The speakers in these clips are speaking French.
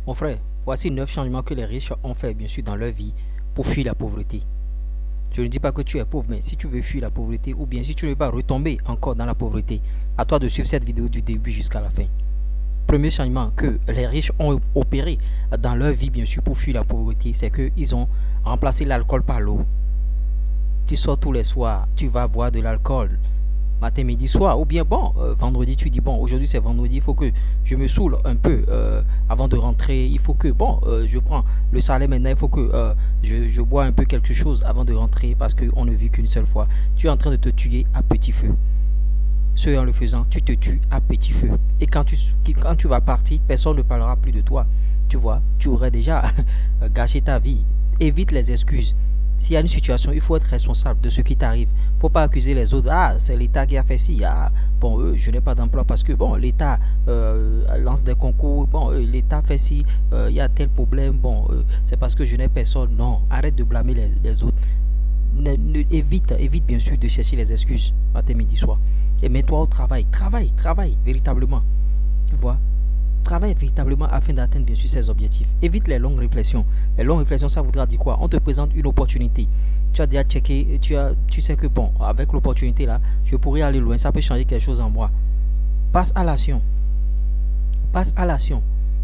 Mon frère, voici 9 changements que les riches ont fait, bien sûr, dans leur vie pour fuir la pauvreté. Je ne dis pas que tu es pauvre, mais si tu veux fuir la pauvreté ou bien si tu ne veux pas retomber encore dans la pauvreté, à toi de suivre cette vidéo du début jusqu'à la fin. Premier changement que les riches ont opéré dans leur vie, bien sûr, pour fuir la pauvreté, c'est qu'ils ont remplacé l'alcool par l'eau. Tu sors tous les soirs, tu vas boire de l'alcool, matin, midi, soir, ou bien bon, vendredi, tu dis bon, aujourd'hui c'est vendredi, il faut que je me saoule un peu avant de rentrer, il faut que bon, je prends le salaire maintenant, il faut que je bois un peu quelque chose avant de rentrer parce qu'on ne vit qu'une seule fois. Tu es en train de te tuer à petit feu. Ce en le faisant, tu te tues à petit feu. Et quand tu vas partir, personne ne parlera plus de toi. Tu vois, tu aurais déjà gâché ta vie. Évite les excuses. S'il y a une situation, il faut être responsable de ce qui t'arrive. Il ne faut pas accuser les autres. Ah, c'est l'État qui a fait ci. Ah, bon, je n'ai pas d'emploi parce que bon, l'État lance des concours. Bon, l'État fait ci. Il y a tel problème. Bon, c'est parce que je n'ai personne. Non, arrête de blâmer les autres. Évite bien sûr de chercher les excuses matin, midi, soir. Et mets-toi au travail. Travaille véritablement. Tu vois, travaille véritablement afin d'atteindre bien sûr ses objectifs. Évite les longues réflexions. Les longues réflexions, ça voudra dire quoi? On te présente une opportunité. Tu as déjà checké, tu sais que bon, avec l'opportunité là, je pourrais aller loin, ça peut changer quelque chose en moi. Passe à l'action. Passe à l'action.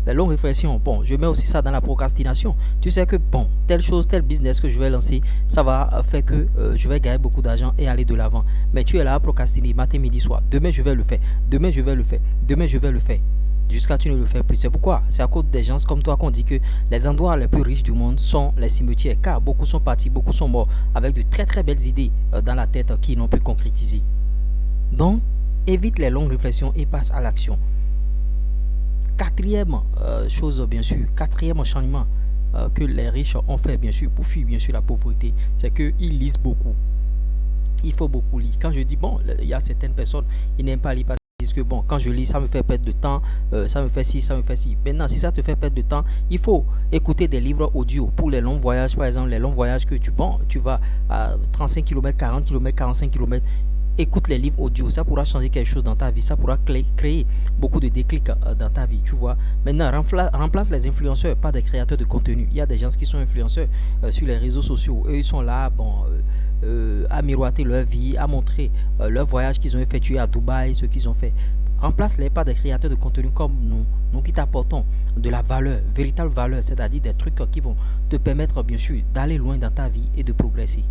Les longues réflexions, bon, je mets aussi ça dans la procrastination. Tu sais que bon, telle chose, tel business que je vais lancer, ça va faire que je vais gagner beaucoup d'argent et aller de l'avant. Mais tu es là à procrastiner matin, midi, soir. Demain, je vais le faire. Demain, je vais le faire. Demain, je vais le faire. Jusqu'à tu ne le fais plus. C'est pourquoi c'est à cause des gens comme toi qu'on dit que les endroits les plus riches du monde sont les cimetières, car beaucoup sont partis, beaucoup sont morts avec de très très belles idées dans la tête qui n'ont pu concrétiser. Donc, évite les longues réflexions et passe à l'action. Quatrième chose, bien sûr, quatrième changement que les riches ont fait, bien sûr, pour fuir bien sûr la pauvreté, c'est qu'ils lisent beaucoup. Il faut beaucoup lire. Quand je dis bon, il y a certaines personnes, ils n'aiment pas lire parce qu'ils disent que bon, quand je lis, ça me fait perdre de temps, ça me fait ci, ça me fait ci. Maintenant, si ça te fait perdre de temps, il faut écouter des livres audio pour les longs voyages, par exemple, les longs voyages que tu vas à 35 km, 40 km, 45 km. Écoute les livres audio, ça pourra changer quelque chose dans ta vie, ça pourra créer beaucoup de déclics dans ta vie, tu vois. Maintenant, remplace les influenceurs par des créateurs de contenu. Il y a des gens qui sont influenceurs sur les réseaux sociaux. Eux, ils sont là, bon, à miroiter leur vie, à montrer leur voyage qu'ils ont effectué à Dubaï, ce qu'ils ont fait. Remplace-les par des créateurs de contenu comme nous qui t'apportons de la valeur, véritable valeur, c'est-à-dire des trucs qui vont te permettre, bien sûr, d'aller loin dans ta vie et de progresser.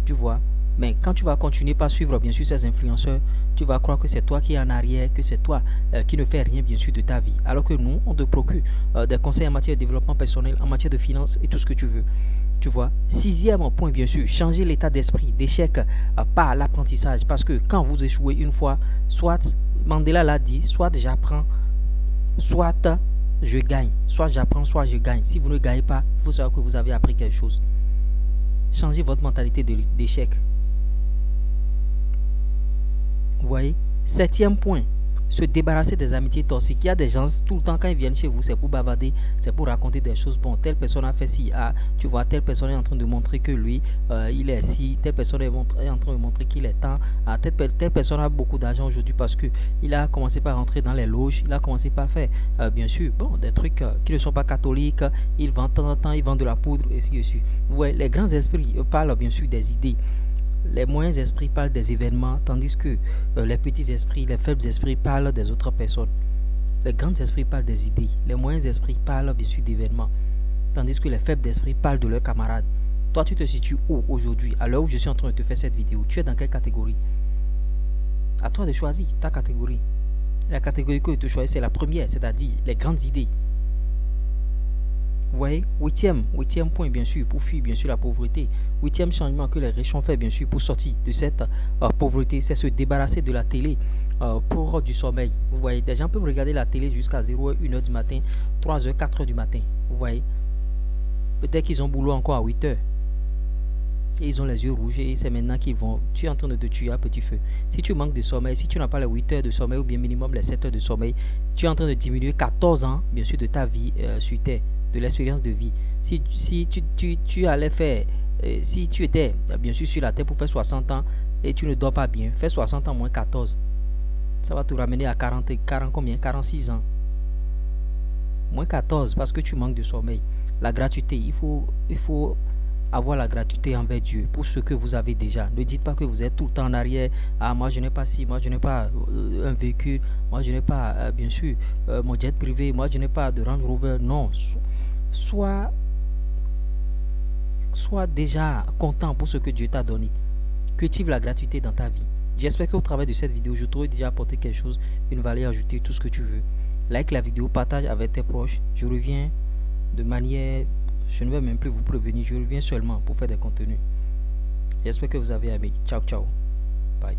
Tu vois. Mais quand tu vas continuer par suivre bien sûr ces influenceurs, tu vas croire que c'est toi qui es en arrière, que c'est toi qui ne fais rien bien sûr de ta vie. Alors que nous, on te procure des conseils en matière de développement personnel, en matière de finances et tout ce que tu veux. Tu vois. Sixième point bien sûr, changer l'état d'esprit d'échec par l'apprentissage. Parce que quand vous échouez une fois, soit Mandela l'a dit, soit j'apprends, soit je gagne. Soit j'apprends, soit je gagne. Si vous ne gagnez pas, il faut savoir que vous avez appris quelque chose. Changez votre mentalité d'échec. Vous voyez, septième point, se débarrasser des amitiés toxiques. Il y a des gens, tout le temps quand ils viennent chez vous, c'est pour bavarder, c'est pour raconter des choses. Bon, telle personne a fait ci, ah, tu vois, telle personne est en train de montrer que lui, il est ci, telle personne est en train de montrer qu'il est temps. Ah, telle personne a beaucoup d'argent aujourd'hui parce que il a commencé par rentrer dans les loges, il a commencé par faire, bien sûr, bon, des trucs qui ne sont pas catholiques, il vend de temps en temps, il vend de la poudre, et ainsi de suite. Vous voyez, les grands esprits parlent bien sûr des idées. Les moyens esprits parlent des événements, tandis que les petits esprits, les faibles esprits parlent des autres personnes. Les grands esprits parlent des idées. Les moyens esprits parlent bien sûr d'événements, tandis que les faibles esprits parlent de leurs camarades. Toi, tu te situes où aujourd'hui? À l'heure où je suis en train de te faire cette vidéo, tu es dans quelle catégorie? À toi de choisir ta catégorie. La catégorie que tu choisis, c'est la première, c'est-à-dire les grandes idées. Vous voyez, huitième point bien sûr pour fuir bien sûr la pauvreté. Huitième changement que les riches ont fait bien sûr pour sortir de cette pauvreté, c'est se débarrasser de la télé pour du sommeil. Vous voyez, des gens peuvent regarder la télé jusqu'à 0h, 1h du matin, 3h, 4h du matin. Vous voyez, peut-être qu'ils ont boulot encore à 8h. Et ils ont les yeux rouges et c'est maintenant qu'ils vont. Tu es en train de te tuer à petit feu. Si tu manques de sommeil, si tu n'as pas les 8 heures de sommeil ou bien minimum les 7 heures de sommeil, tu es en train de diminuer 14 ans, bien sûr, de ta vie sur Terre, de l'expérience de vie. Si tu allais faire, si tu étais bien sûr sur la Terre pour faire 60 ans et tu ne dors pas bien, fais 60 ans moins 14. Ça va te ramener à 40 combien? 46 ans. moins 14 parce que tu manques de sommeil. La gratuité, il faut avoir la gratuité envers Dieu pour ce que vous avez déjà. Ne dites pas que vous êtes tout le temps en arrière. Ah, moi je n'ai pas ci, moi je n'ai pas un véhicule, moi je n'ai pas, bien sûr, mon jet privé, moi je n'ai pas de Range Rover. Non, sois déjà content pour ce que Dieu t'a donné. Cultive la gratuité dans ta vie. J'espère qu'au travers de cette vidéo, je t'aurai déjà apporté quelque chose, une valeur ajoutée, tout ce que tu veux. Like la vidéo, partage avec tes proches. Je reviens de manière... Je ne vais même plus vous prévenir, je reviens seulement pour faire des contenus. J'espère que vous avez aimé. Ciao, ciao. Bye.